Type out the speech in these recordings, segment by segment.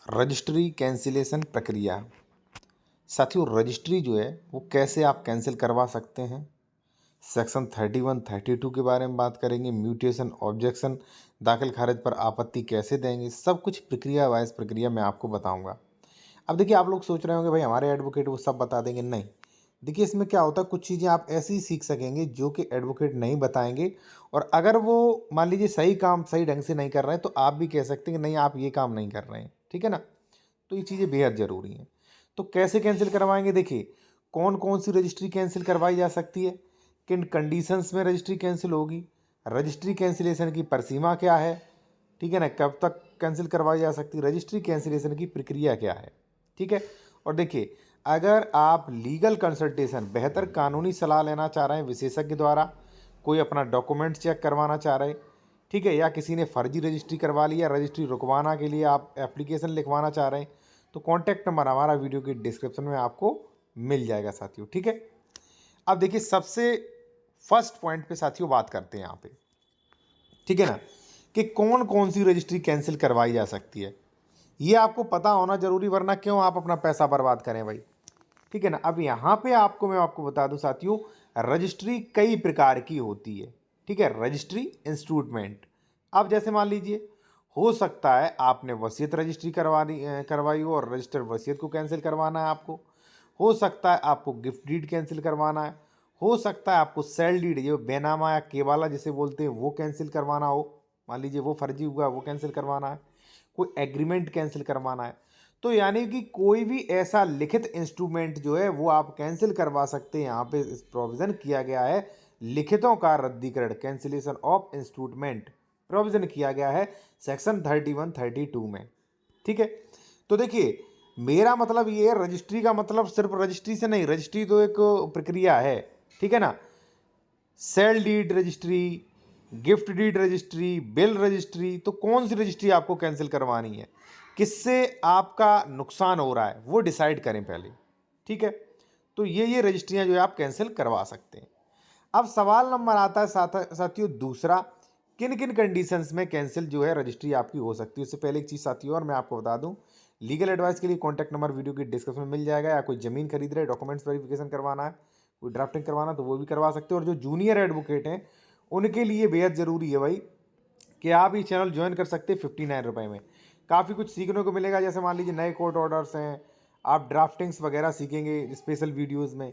Registry cancellation प्रक्रिया। साथियों, registry जो है वो कैसे आप कैंसिल करवा सकते हैं, सेक्शन 31 32 के बारे में बात करेंगे। म्यूटेशन, ऑब्जेक्शन, दाखिल खारिज पर आपत्ति कैसे देंगे, सब कुछ प्रक्रिया वाइज प्रक्रिया मैं आपको बताऊंगा। अब देखिए, आप लोग सोच रहे होंगे भाई हमारे एडवोकेट वो सब बता देंगे। नहीं, देखिए इसमें क्या होता है, कुछ चीज़ें आप ऐसी ही सीख सकेंगे जो कि एडवोकेट नहीं बताएंगे। और अगर वो मान लीजिए सही काम सही ढंग से नहीं कर रहे हैं तो आप भी कह सकते हैं कि नहीं, आप ये काम नहीं कर रहे हैं। ठीक है ना। तो ये चीज़ें बेहद ज़रूरी हैं। तो कैसे कैंसिल करवाएंगे, देखिए कौन कौन सी रजिस्ट्री कैंसिल करवाई जा सकती है, किन कंडीशंस में रजिस्ट्री कैंसिल होगी, रजिस्ट्री कैंसिलेशन की परसीमा क्या है, ठीक है ना, कब तक कैंसिल करवाई जा सकती है, रजिस्ट्री कैंसिलेशन की प्रक्रिया क्या है। ठीक है। और देखिए, अगर आप लीगल कंसल्टेशन, बेहतर कानूनी सलाह लेना चाह रहे हैं विशेषज्ञ द्वारा, कोई अपना डॉक्यूमेंट चेक करवाना चाह रहे हैं, ठीक है, या किसी ने फर्जी रजिस्ट्री करवा ली या रजिस्ट्री रुकवाना के लिए आप एप्लीकेशन लिखवाना चाह रहे हैं, तो कॉन्टैक्ट नंबर हमारा वीडियो के डिस्क्रिप्शन में आपको मिल जाएगा साथियों। ठीक है। अब देखिए, सबसे फर्स्ट पॉइंट पे साथियों बात करते हैं यहाँ पे, ठीक है ना, कि कौन कौन सी रजिस्ट्री कैंसिल करवाई जा सकती है। ये आपको पता होना जरूरी, वरना क्यों आप अपना पैसा बर्बाद करें भाई। ठीक है ना। अब यहाँ पे मैं आपको बता दूं साथियों, रजिस्ट्री कई प्रकार की होती है। ठीक है। रजिस्ट्री इंस्ट्रूमेंट, अब जैसे मान लीजिए, हो सकता है आपने वसीयत रजिस्ट्री करवाई हो और रजिस्टर्ड वसीयत को कैंसिल करवाना है आपको। हो सकता है आपको गिफ्ट डीड कैंसिल करवाना है। हो सकता है आपको सेल डीड, जो बेनामा या केवाला जिसे बोलते हैं, वो कैंसिल करवाना हो। मान लीजिए वो फर्जी हुआ, वो कैंसिल करवाना है। कोई एग्रीमेंट कैंसिल करवाना है। तो यानी कि कोई भी ऐसा लिखित इंस्ट्रूमेंट जो है वो आप कैंसिल करवा सकते हैं। यहाँ पे इस प्रोविजन किया गया है, लिखितों का रद्दीकरण, कैंसिलेशन ऑफ इंस्ट्रूमेंट प्रोविजन किया गया है सेक्शन 31 32 में। ठीक है। तो देखिए, मेरा मतलब ये है, रजिस्ट्री का मतलब सिर्फ रजिस्ट्री से नहीं, रजिस्ट्री तो एक प्रक्रिया है। ठीक है ना। Sale deed registry, gift deed registry, bill registry, तो कौन सी रजिस्ट्री आपको कैंसिल करवानी है, किससे आपका नुकसान हो रहा है, वो डिसाइड करें पहले। ठीक है। तो ये रजिस्ट्रियां जो है आप कैंसिल करवा सकते हैं। अब सवाल नंबर आता है साथियों दूसरा, किन किन कंडीशंस में कैंसिल जो है रजिस्ट्री आपकी हो सकती है। उससे पहले एक चीज़ साथियों और मैं आपको बता दूं, लीगल एडवाइस के लिए कॉन्टैक्ट नंबर वीडियो की डिस्क्रिप्शन में मिल जाएगा। या कोई ज़मीन खरीद रहे, डॉक्यूमेंट्स वेरिफिकेशन करवाना है, कोई ड्राफ्टिंग करवाना, तो वो भी करवा सकते हो। और जो जूनियर एडवोकेट हैं उनके लिए बेहद ज़रूरी है भाई कि आप ये चैनल ज्वाइन कर सकते हैं 59 रुपये में। काफ़ी कुछ सीखने को मिलेगा। जैसे मान लीजिए नए कोर्ट ऑर्डर्स हैं, आप ड्राफ्टिंग्स वगैरह सीखेंगे स्पेशल वीडियोज़ में।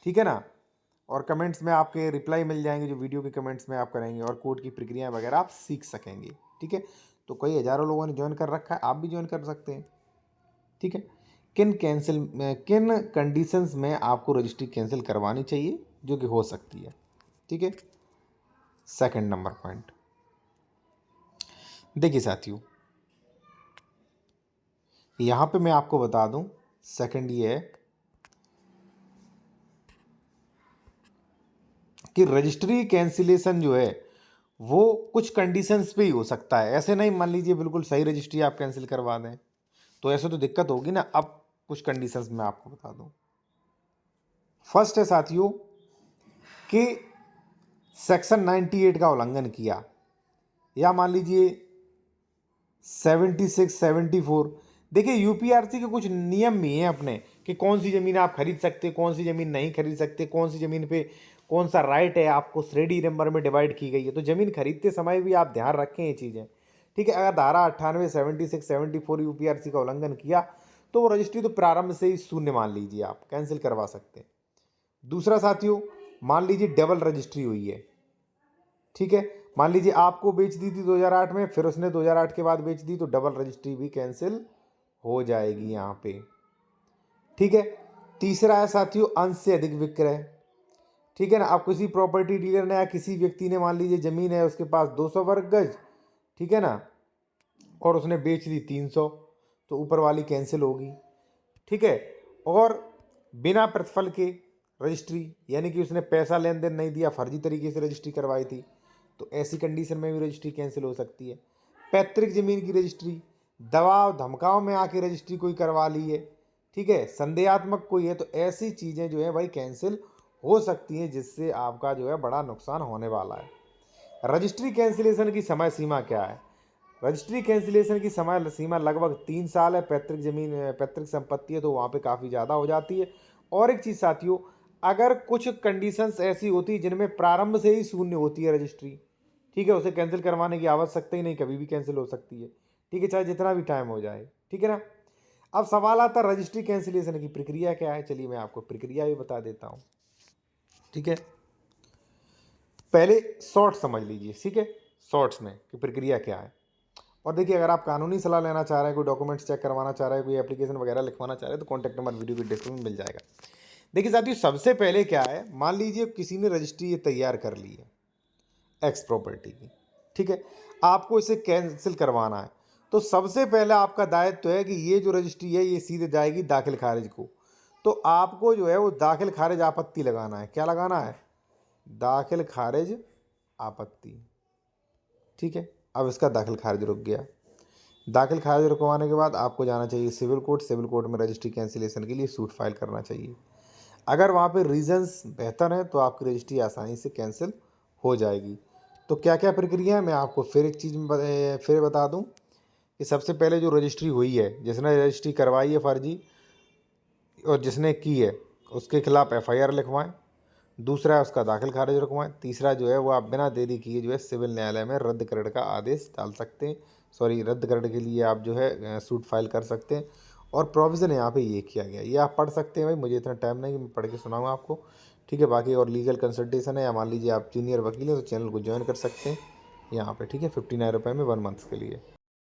ठीक है ना। और कमेंट्स में आपके रिप्लाई मिल जाएंगे जो वीडियो के कमेंट्स में आप करेंगे, और कोर्ट की प्रक्रिया वगैरह आप सीख सकेंगे। ठीक है। तो कई हज़ारों लोगों ने ज्वाइन कर रखा है, आप भी ज्वाइन कर सकते हैं। ठीक है। किन कंडीशंस में आपको रजिस्ट्री कैंसिल करवानी चाहिए, जो कि हो सकती है। ठीक है। सेकंड नंबर पॉइंट, देखिए साथियों, यहाँ पे मैं आपको बता दूं, सेकंड ये है कि रजिस्ट्री कैंसिलेशन जो है वो कुछ कंडीशंस पे ही हो सकता है। ऐसे नहीं मान लीजिए बिल्कुल सही रजिस्ट्री आप कैंसिल करवा दें, तो ऐसे तो दिक्कत होगी ना। अब कुछ कंडीशंस मैं आपको बता दूं। फर्स्ट है साथियों कि सेक्शन 98 का उल्लंघन किया, या मान लीजिए 76 74। देखिए, यूपीआरसी के कुछ नियम भी हैं अपने, कि कौन सी ज़मीन आप खरीद सकते, कौन सी ज़मीन नहीं खरीद सकते, कौन सी ज़मीन पे कौन सा राइट है, आपको श्रेणी नंबर में डिवाइड की गई है। तो ज़मीन खरीदते समय भी आप ध्यान रखें ये चीज़ें। ठीक है। अगर धारा 98 76 74 यूपीआरसी का उल्लंघन किया तो वो रजिस्ट्री तो प्रारंभ से ही शून्य मान लीजिए, आप कैंसिल करवा सकते हैं। दूसरा साथियों, मान लीजिए डबल रजिस्ट्री हुई है। ठीक है। मान लीजिए आपको बेच दी थी 2008 में, फिर उसने 2008 के बाद बेच दी, तो डबल रजिस्ट्री भी कैंसिल हो जाएगी यहाँ पे। ठीक है। तीसरा है साथियों अंश से अधिक विक्रय। ठीक है ना। अब किसी प्रॉपर्टी डीलर ने या किसी व्यक्ति ने, मान लीजिए जमीन है उसके पास 200 वर्ग गज, ठीक है ना, और उसने बेच दी 300, तो ऊपर वाली कैंसिल होगी। ठीक है। और बिना प्रतिफल के रजिस्ट्री, यानी कि उसने पैसा लेन देन नहीं दिया, फर्जी तरीके से रजिस्ट्री करवाई थी, तो ऐसी कंडीशन में भी रजिस्ट्री कैंसिल हो सकती है। पैतृक जमीन की रजिस्ट्री, दबाव धमकाव में आके रजिस्ट्री कोई करवा ली है, ठीक है, संदेहात्मक कोई है, तो ऐसी चीज़ें जो है भाई कैंसिल हो सकती हैं, जिससे आपका जो है बड़ा नुकसान होने वाला है। रजिस्ट्री कैंसिलेशन की समय सीमा क्या है। रजिस्ट्री कैंसिलेशन की समय सीमा लगभग 3 साल है। पैतृक संपत्ति है तो वहाँ पे काफ़ी ज़्यादा हो जाती है। और एक चीज़ साथियों, अगर कुछ कंडीशंस ऐसी होती है जिनमें प्रारंभ से ही शून्य होती है रजिस्ट्री, ठीक है, उसे कैंसिल करवाने की आवश्यकता ही नहीं, कभी भी कैंसिल हो सकती है, ठीक है, चाहे जितना भी टाइम हो जाए, ठीक है ना। अब सवाल आता है रजिस्ट्री कैंसिलेशन की प्रक्रिया क्या है। चलिए मैं आपको प्रक्रिया भी बता देता हूँ, ठीक है। पहले शॉर्ट समझ लीजिए, ठीक है, शॉर्ट्स में कि प्रक्रिया क्या है। और देखिए, अगर आप कानूनी सलाह लेना चाह रहे हैं, कोई डॉक्यूमेंट्स चेक करवाना चाह रहे हैं, कोई एप्लीकेशन वगैरह लिखवाना चाह रहे हैं, तो कॉन्टैक्ट नंबर वीडियो के डिस्क्रिप्शन में मिल जाएगा। देखिए साथियों, सबसे पहले क्या है, मान लीजिए किसी ने रजिस्ट्री ये तैयार कर ली है एक्स प्रॉपर्टी की, ठीक है, आपको इसे कैंसिल करवाना है। तो सबसे पहले आपका दायित्व है कि ये जो रजिस्ट्री है ये सीधे जाएगी दाखिल खारिज को। तो आपको जो है वो दाखिल खारिज आपत्ति लगाना है। क्या लगाना है? दाखिल खारिज आपत्ति, ठीक है। अब इसका दाखिल खारिज रुक गया। दाखिल खारिज रुकवाने के बाद आपको जाना चाहिए सिविल कोर्ट। सिविल कोर्ट में रजिस्ट्री कैंसिलेशन के लिए सूट फाइल करना चाहिए। अगर वहाँ पे रीजंस बेहतर हैं तो आपकी रजिस्ट्री आसानी से कैंसिल हो जाएगी। तो क्या क्या प्रक्रिया है, मैं आपको फिर एक चीज़ फिर बता दूं कि सबसे पहले जो रजिस्ट्री हुई है, जिसने रजिस्ट्री करवाई है फर्जी और जिसने की है, उसके खिलाफ एफआईआर लिखवाएं। दूसरा है उसका दाखिल खारिज रुकवाएं। तीसरा जो है वो आप बिना देरी किए जो है सिविल न्यायालय में रद्द करने का आदेश डाल सकते हैं। सॉरी, रद्द करने के लिए आप जो है सूट फाइल कर सकते हैं। और प्रोविज़न यहाँ पे ये किया गया, ये आप पढ़ सकते हैं। भाई मुझे इतना टाइम नहीं कि मैं पढ़ के सुनाऊंगा आपको, ठीक है। बाकी और लीगल कंसल्टेशन है, या मान लीजिए आप जूनियर वकील हैं तो चैनल को ज्वाइन कर सकते हैं यहाँ पे, ठीक है, 59 रुपये में 1 मंथ के लिए।